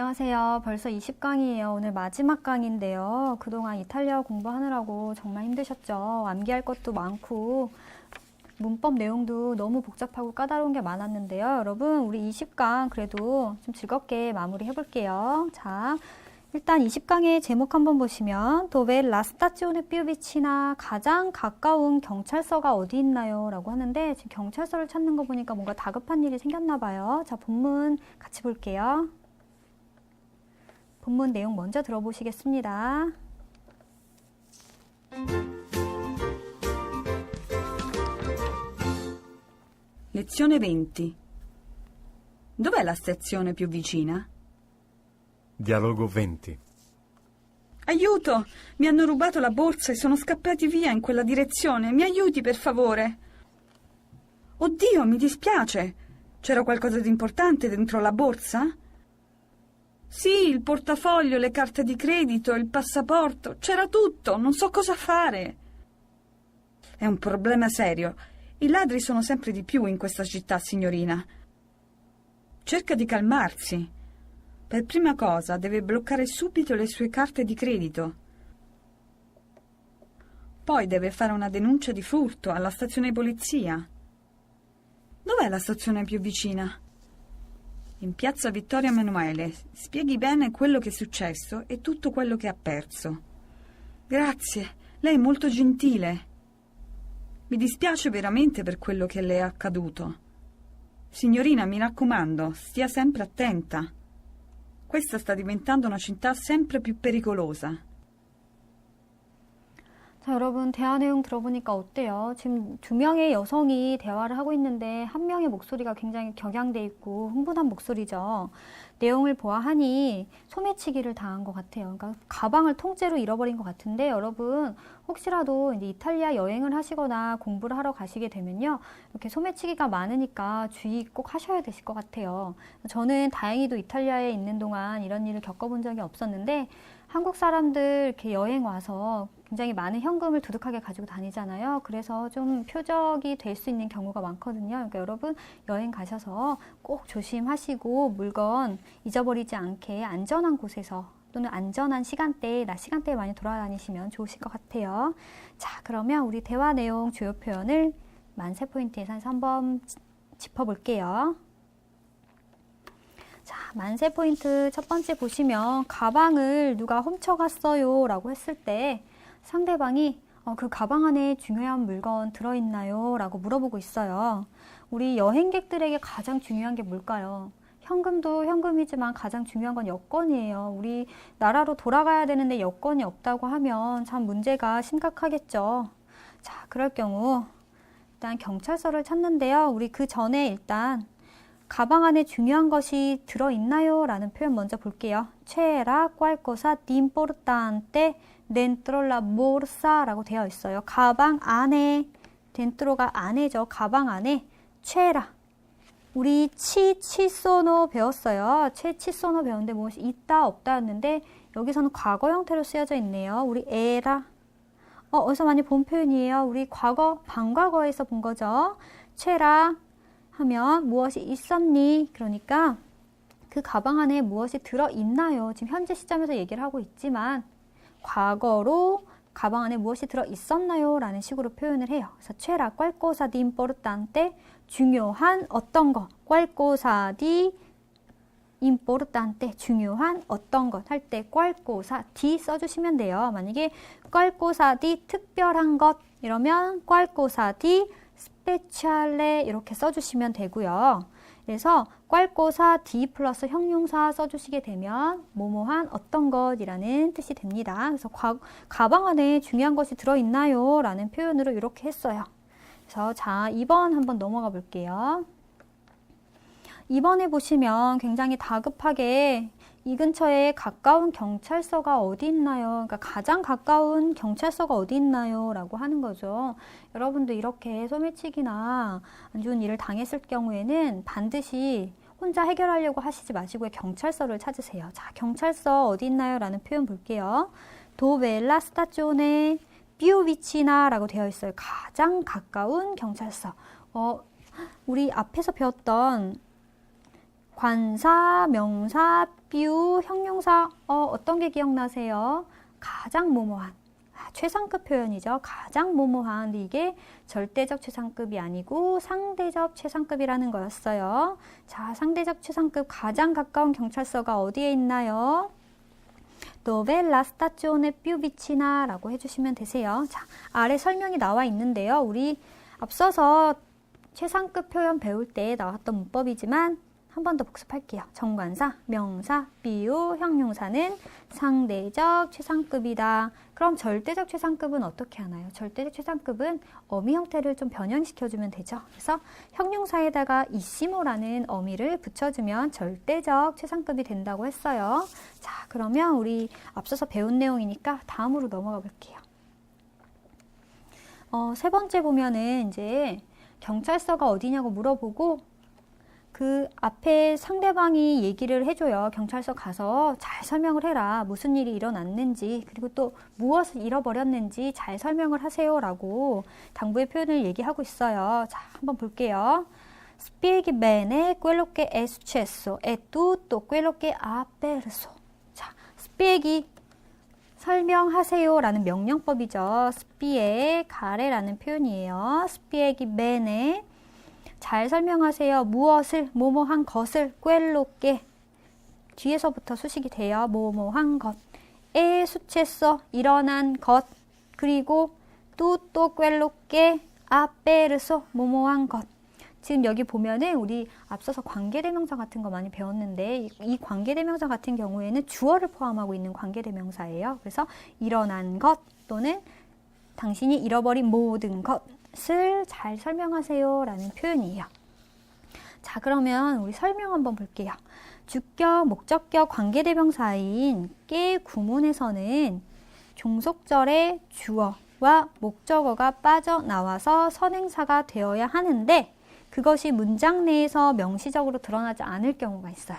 안녕하세요. 벌써 20강이에요. 오늘 마지막 강인데요. 그동안 이탈리아 공부하느라고 정말 힘드셨죠? 암기할 것도 많고 문법 내용도 너무 복잡하고 까다로운 게 많았는데요. 여러분, 우리 20강 그래도 좀 즐겁게 마무리 해볼게요. 자, 일단 20강의 제목 한번 보시면 도베 라스타치오네 삐우비치나 가장 가까운 경찰서가 어디 있나요? 라고 하는데 지금 경찰서를 찾는 거 보니까 뭔가 다급한 일이 생겼나 봐요. 자, 본문 같이 볼게요. 본문 내용 먼저 들어보시겠습니다. Lezione 20. Dov'è la stazione più vicina? Dialogo 20. Aiuto! Mi hanno rubato la borsa e sono scappati via in quella direzione. Mi aiuti, per favore. Oddio, mi dispiace. C'era qualcosa di importante dentro la borsa? Sì, il portafoglio, le carte di credito, il passaporto. C'era tutto. Non so cosa fare. È un problema serio. I ladri sono sempre di più in questa città, signorina. Cerca di calmarsi. Per prima cosa deve bloccare subito le sue carte di credito. Poi deve fare una denuncia di furto alla stazione di polizia. Dov'è la stazione più vicina? In piazza Vittorio Emanuele. Spieghi bene quello che è successo e tutto quello che ha perso. Grazie, lei è molto gentile. Mi dispiace veramente per quello che le è accaduto. Signorina, mi raccomando, stia sempre attenta. Questa sta diventando una città sempre più pericolosa. 자, 여러분 대화 내용 들어보니까 어때요? 지금 두 명의 여성이 대화를 하고 있는데 한 명의 목소리가 굉장히 격양돼 있고 흥분한 목소리죠. 내용을 보아하니 소매치기를 당한 것 같아요. 그러니까 가방을 통째로 잃어버린 것 같은데 여러분 혹시라도 이제 이탈리아 여행을 하시거나 공부를 하러 가시게 되면요. 이렇게 소매치기가 많으니까 주의 꼭 하셔야 되실 것 같아요. 저는 다행히도 이탈리아에 있는 동안 이런 일을 겪어본 적이 없었는데 한국 사람들 이렇게 여행 와서 굉장히 많은 현금을 두둑하게 가지고 다니잖아요. 그래서 좀 표적이 될 수 있는 경우가 많거든요. 그러니까 여러분 여행 가셔서 꼭 조심하시고 물건 잊어버리지 않게 안전한 곳에서 또는 안전한 시간대에, 낮 시간대에 많이 돌아다니시면 좋으실 것 같아요. 자, 그러면 우리 대화 내용 주요 표현을 만세 포인트 예산에서 한번 짚어볼게요. 자, 만세 포인트 첫 번째 보시면 가방을 누가 훔쳐갔어요 라고 했을 때 상대방이 그 가방 안에 중요한 물건 들어있나요? 라고 물어보고 있어요. 우리 여행객들에게 가장 중요한 게 뭘까요? 현금도 현금이지만 가장 중요한 건 여권이에요. 우리 나라로 돌아가야 되는데 여권이 없다고 하면 참 문제가 심각하겠죠. 자, 그럴 경우 일단 경찰서를 찾는데요. 우리 그 전에 일단 가방 안에 중요한 것이 들어있나요? 라는 표현 먼저 볼게요. C'era qualcosa di importante dentro la borsa 라고 되어 있어요. 가방 안에, dentro가 안에죠. 가방 안에 c'era. 우리 치소노 배웠어요. 치소노 배웠는데 무엇이 있다 없다였는데 여기서는 과거 형태로 쓰여져 있네요. 우리 에라. 어디서 많이 본 표현이에요. 우리 과거, 반과거에서 본 거죠. c'era 하면 무엇이 있었니? 그러니까 그 가방 안에 무엇이 들어있나요? 지금 현재 시점에서 얘기를 하고 있지만 과거로 가방 안에 무엇이 들어있었나요? 라는 식으로 표현을 해요. 그래서 c'era qualcosa di importante 중요한 어떤 것 qualcosa di importante 중요한 어떤 것 할 때 qualcosa di 써주시면 돼요. 만약에 qualcosa di 특별한 것 이러면 qualcosa di speciale 이렇게 써주시면 되고요. 그래서 qualcosa di 플러스 형용사 써주시게 되면 뭐뭐한 어떤 것이라는 뜻이 됩니다. 그래서 가방 안에 중요한 것이 들어있나요? 라는 표현으로 이렇게 했어요. 그래서 자, 2번 한번 넘어가 볼게요. 2번에 보시면 굉장히 다급하게 이 근처에 가까운 경찰서가 어디 있나요? 그러니까 가장 가까운 경찰서가 어디 있나요? 라고 하는 거죠. 여러분도 이렇게 소매치기나 안 좋은 일을 당했을 경우에는 반드시 혼자 해결하려고 하시지 마시고 경찰서를 찾으세요. 자, 경찰서 어디 있나요? 라는 표현 볼게요. Dove la stazione più vicina 라고 되어 있어요. 가장 가까운 경찰서. 우리 앞에서 배웠던 관사, 명사, 비유, 형용사 어떤 게 기억나세요? 가장 뭐뭐한 최상급 표현이죠. 가장 뭐뭐한. 근데 이게 절대적 최상급이 아니고 상대적 최상급이라는 거였어요. 자, 상대적 최상급 가장 가까운 경찰서가 어디에 있나요? Dove la stazione più vicina? 라고 해주시면 되세요. 자, 아래 설명이 나와 있는데요. 우리 앞서서 최상급 표현 배울 때 나왔던 문법이지만 한 번 더 복습할게요. 정관사, 명사, 비유, 형용사는 상대적 최상급이다. 그럼 절대적 최상급은 어떻게 하나요? 절대적 최상급은 어미 형태를 좀 변형시켜주면 되죠. 그래서 형용사에다가 이시모라는 어미를 붙여주면 절대적 최상급이 된다고 했어요. 자, 그러면 우리 앞서서 배운 내용이니까 다음으로 넘어가 볼게요. 세 번째 보면은 이제 경찰서가 어디냐고 물어보고 그 앞에 상대방이 얘기를 해줘요. 경찰서 가서 잘 설명을 해라. 무슨 일이 일어났는지, 그리고 또 무엇을 잃어버렸는지 잘 설명을 하세요. 라고 당부의 표현을 얘기하고 있어요. 자, 한번 볼게요. Spieghi bene quello che è successo e tutto quello che ha perso. 자, spieghi 설명하세요 라는 명령법이죠. spiegare 라는 표현이에요. Spieghi bene 잘 설명하세요. 무엇을, 뭐뭐한 것을, quello께 뒤에서부터 수식이 돼요. 뭐뭐한 것. 에 수채서 일어난 것. 그리고 tutto quello께 ha perso 뭐뭐한 것. 지금 여기 보면은 우리 앞서서 관계대명사 같은 거 많이 배웠는데 이 관계대명사 같은 경우에는 주어를 포함하고 있는 관계대명사예요. 그래서 일어난 것 또는 당신이 잃어버린 모든 것을 잘 설명하세요 라는 표현이에요. 자, 그러면 우리 설명 한번 볼게요. 주격, 목적격, 관계대명사인 깨 구문에서는 종속절의 주어와 목적어가 빠져나와서 선행사가 되어야 하는데 그것이 문장 내에서 명시적으로 드러나지 않을 경우가 있어요.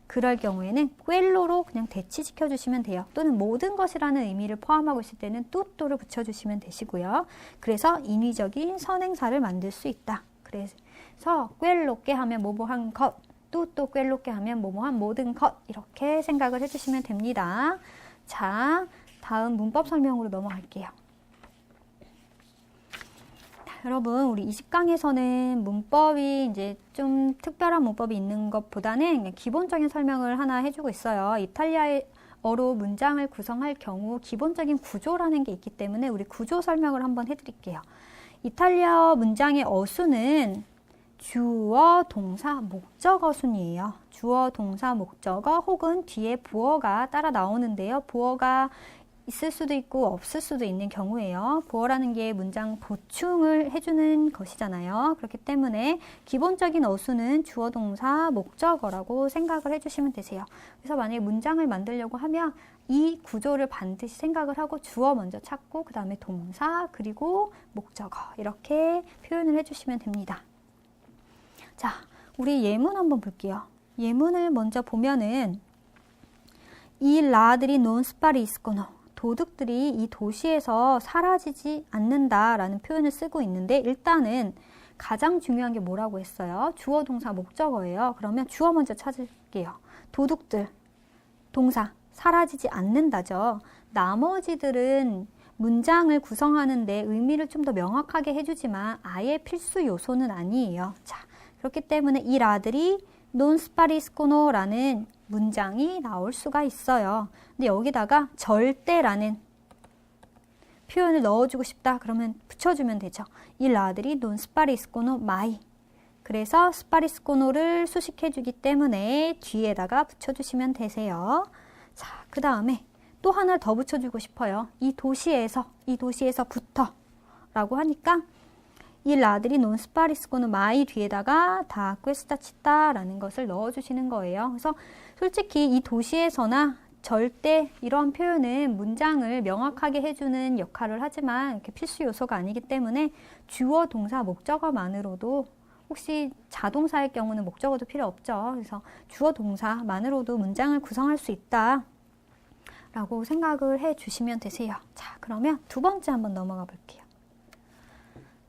그럴 경우에는 quello로 그냥 대치시켜 주시면 돼요. 또는 모든 것이라는 의미를 포함하고 있을 때는 tutto를 붙여주시면 되시고요. 그래서 인위적인 선행사를 만들 수 있다. 그래서 quello께 하면 뭐뭐한 것, tutto quello께 하면 뭐뭐한 모든 것 이렇게 생각을 해주시면 됩니다. 자, 다음 문법 설명으로 넘어갈게요. 여러분, 우리 20강에서는 문법이 이제 좀 특별한 문법이 있는 것보다는 그냥 기본적인 설명을 하나 해주고 있어요. 이탈리아어로 문장을 구성할 경우 기본적인 구조라는 게 있기 때문에 우리 구조 설명을 한번 해드릴게요. 이탈리아어 문장의 어순은 주어, 동사, 목적어 순이에요. 주어, 동사, 목적어 혹은 뒤에 부어가 따라 나오는데요. 부어가 있을 수도 있고 없을 수도 있는 경우에요. 부어라는 게 문장 보충을 해주는 것이잖아요. 그렇기 때문에 기본적인 어수는 주어, 동사, 목적어라고 생각을 해주시면 되세요. 그래서 만약에 문장을 만들려고 하면 이 구조를 반드시 생각을 하고 주어 먼저 찾고 그 다음에 동사 그리고 목적어 이렇게 표현을 해주시면 됩니다. 자, 우리 예문 한번 볼게요. 예문을 먼저 보면은 이 라들이 non spariscono 도둑들이 이 도시에서 사라지지 않는다라는 표현을 쓰고 있는데 일단은 가장 중요한 게 뭐라고 했어요? 주어, 동사, 목적어예요. 그러면 주어 먼저 찾을게요. 도둑들, 동사, 사라지지 않는다죠. 나머지들은 문장을 구성하는데 의미를 좀 더 명확하게 해주지만 아예 필수 요소는 아니에요. 자, 그렇기 때문에 이 라들이 non spariscono라는 문장이 나올 수가 있어요. 근데 여기다가 절대라는 표현을 넣어주고 싶다. 그러면 붙여주면 되죠. 이 라들이 non spariscono mai. 그래서 spariscono를 수식해주기 때문에 뒤에다가 붙여주시면 되세요. 자, 그 다음에 또 하나 더 붙여주고 싶어요. 이 도시에서부터 라고 하니까 이 라들이 non spariscono mai 뒤에다가 da questa città라는 것을 넣어주시는 거예요. 그래서 솔직히 이 도시에서나 절대 이런 표현은 문장을 명확하게 해주는 역할을 하지만 이렇게 필수 요소가 아니기 때문에 주어, 동사, 목적어만으로도 혹시 자동사일 경우는 목적어도 필요 없죠. 그래서 주어, 동사만으로도 문장을 구성할 수 있다 라고 생각을 해주시면 되세요. 자, 그러면 두 번째 한번 넘어가 볼게요.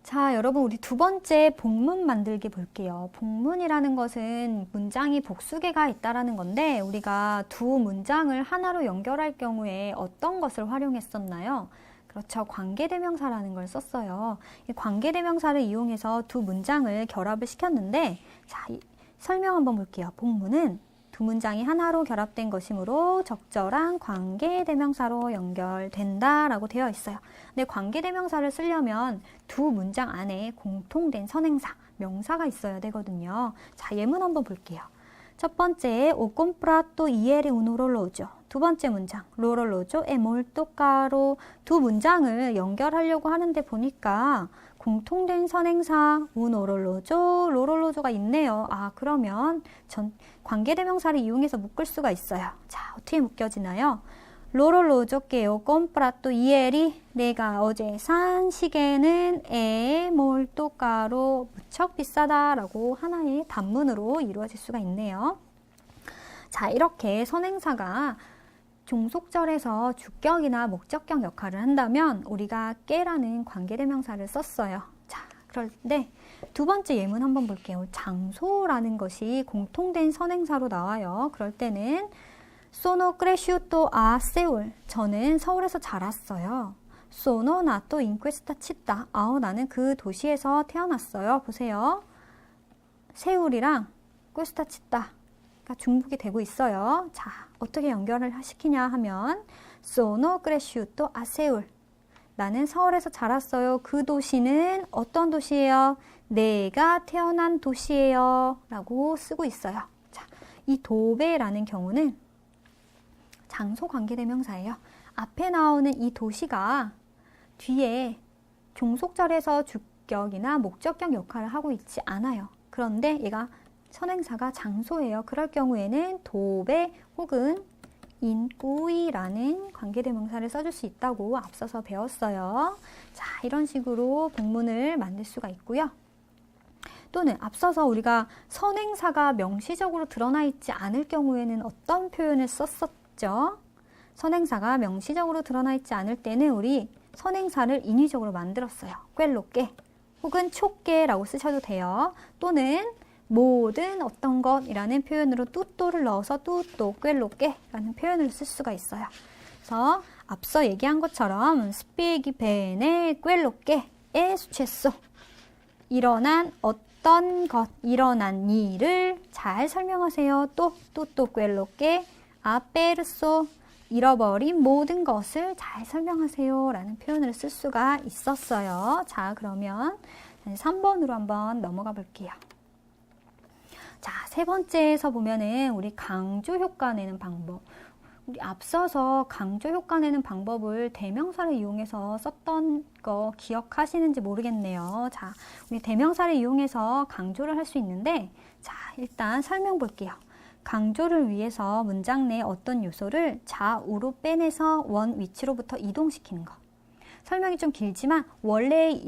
자, 여러분 우리 두 번째 복문 만들기 볼게요. 복문이라는 것은 문장이 복수개가 있다라는 건데 우리가 두 문장을 하나로 연결할 경우에 어떤 것을 활용했었나요? 그렇죠. 관계대명사라는 걸 썼어요. 이 관계대명사를 이용해서 두 문장을 결합을 시켰는데 자, 설명 한번 볼게요. 복문은 두 문장이 하나로 결합된 것이므로 적절한 관계대명사로 연결된다라고 되어 있어요. 근데 관계대명사를 쓰려면 두 문장 안에 공통된 선행사, 명사가 있어야 되거든요. 자, 예문 한번 볼게요. 첫 번째, ho comprato ieri un orologio. 두 번째 문장, l'orologio è molto caro. 두 문장을 연결하려고 하는데 보니까 공통된 선행사 un orologio, l'orologio가 있네요. 아, 그러면 관계대명사를 이용해서 묶을 수가 있어요. 자, 어떻게 묶여지나요? l'orologio che ho comprato ieri. 내가 어제 산 시계는 è molto caro. 무척 비싸다라고 하나의 단문으로 이루어질 수가 있네요. 자, 이렇게 선행사가 종속절에서 주격이나 목적격 역할을 한다면 우리가 깨라는 관계대명사를 썼어요. 자, 그런데 두 번째 예문 한번 볼게요. 장소라는 것이 공통된 선행사로 나와요. 그럴 때는 sono cresciuto a Seul. 저는 서울에서 자랐어요. sono nato in questa città. 나는 그 도시에서 태어났어요. 보세요. 세울이랑 questa città가 중복이 되고 있어요. 자, 어떻게 연결을 시키냐 하면 sono cresciuto a Seul. 나는 서울에서 자랐어요. 그 도시는 어떤 도시예요? 내가 태어난 도시예요. 라고 쓰고 있어요. 자, 이 도베라는 경우는 장소 관계대명사예요. 앞에 나오는 이 도시가 뒤에 종속절에서 주격이나 목적격 역할을 하고 있지 않아요. 그런데 얘가 선행사가 장소예요. 그럴 경우에는 도베 혹은 인꾸이라는 관계대명사를 써줄 수 있다고 앞서서 배웠어요. 자, 이런 식으로 복문을 만들 수가 있고요. 또는 앞서서 우리가 선행사가 명시적으로 드러나 있지 않을 경우에는 어떤 표현을 썼었죠? 선행사가 명시적으로 드러나 있지 않을 때는 우리 선행사를 인위적으로 만들었어요. 꿰로깨 혹은 촉깨라고 쓰셔도 돼요. 또는 모든 어떤 것이라는 표현으로 뚜또를 넣어서 뚜또, 꿰로깨라는 표현을 쓸 수가 있어요. 그래서 앞서 얘기한 것처럼 spieghi bene quello che è successo. 일어난 어떤 것, 일어난 일을 잘 설명하세요. 또 quello che ha perso. 잃어버린 모든 것을 잘 설명하세요 라는 표현을 쓸 수가 있었어요. 자, 그러면 3번으로 한번 넘어가 볼게요. 자, 세 번째에서 보면은 우리 강조 효과 내는 방법. 우리 앞서서 강조 효과 내는 방법을 대명사를 이용해서 썼던 거 기억하시는지 모르겠네요. 자, 우리 대명사를 이용해서 강조를 할 수 있는데, 자, 일단 설명 볼게요. 강조를 위해서 문장 내 어떤 요소를 좌우로 빼내서 원 위치로부터 이동시키는 것. 설명이 좀 길지만 원래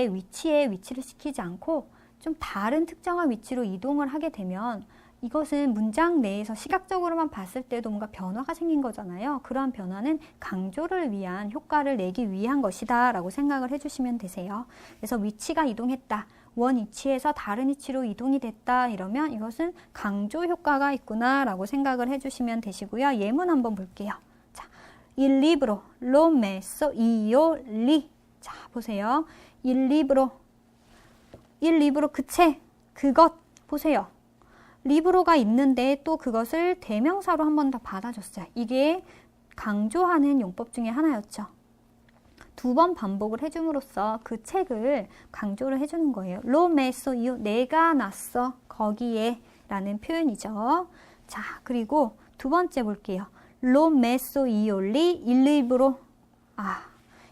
위치에 위치를 시키지 않고 좀 다른 특정한 위치로 이동을 하게 되면 이것은 문장 내에서 시각적으로만 봤을 때도 뭔가 변화가 생긴 거잖아요. 그러한 변화는 강조를 위한 효과를 내기 위한 것이다 라고 생각을 해주시면 되세요. 그래서 위치가 이동했다. 원 위치에서 다른 위치로 이동이 됐다 이러면 이것은 강조 효과가 있구나 라고 생각을 해주시면 되시고요. 예문 한번 볼게요. 자, il libro l'ho messo io lì. 자, 보세요. il libro 그 책, 그것 보세요. 리브로가 있는데 또 그것을 대명사로 한 번 더 받아줬어요. 이게 강조하는 용법 중에 하나였죠. 두 번 반복을 해줌으로써 그 책을 강조를 해주는 거예요. L'ho messo io, 내가 놨어, 거기에 라는 표현이죠. 자, 그리고 두 번째 볼게요. L'ho messo io lì, il libro.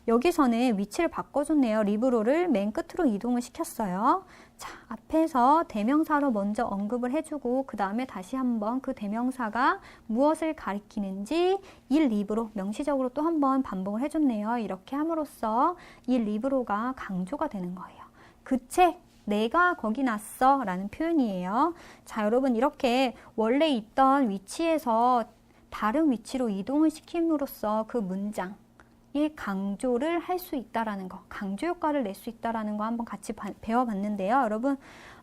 여기서는 위치를 바꿔줬네요. 리브로를 맨 끝으로 이동을 시켰어요. 자, 앞에서 대명사로 먼저 언급을 해주고 그 다음에 다시 한번 그 대명사가 무엇을 가리키는지 일 리브로 명시적으로 또 한번 반복을 해줬네요. 이렇게 함으로써 이 리브로가 강조가 되는 거예요. 그 책, 내가 거기 놨어 라는 표현이에요. 자, 여러분 이렇게 원래 있던 위치에서 다른 위치로 이동을 시킴으로써 그 문장 강조를 할 수 있다라는 거, 강조 효과를 낼 수 있다라는 거 한번 같이 배워봤는데요. 여러분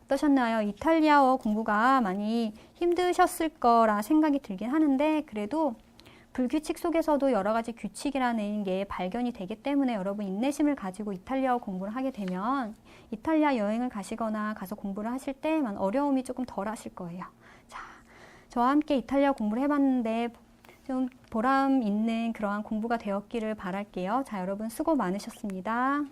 어떠셨나요? 이탈리아어 공부가 많이 힘드셨을 거라 생각이 들긴 하는데 그래도 불규칙 속에서도 여러 가지 규칙이라는 게 발견이 되기 때문에 여러분 인내심을 가지고 이탈리아어 공부를 하게 되면 이탈리아 여행을 가시거나 가서 공부를 하실 때만 어려움이 조금 덜 하실 거예요. 자, 저와 함께 이탈리아어 공부를 해봤는데 좀 보람 있는 그러한 공부가 되었기를 바랄게요. 자, 여러분 수고 많으셨습니다.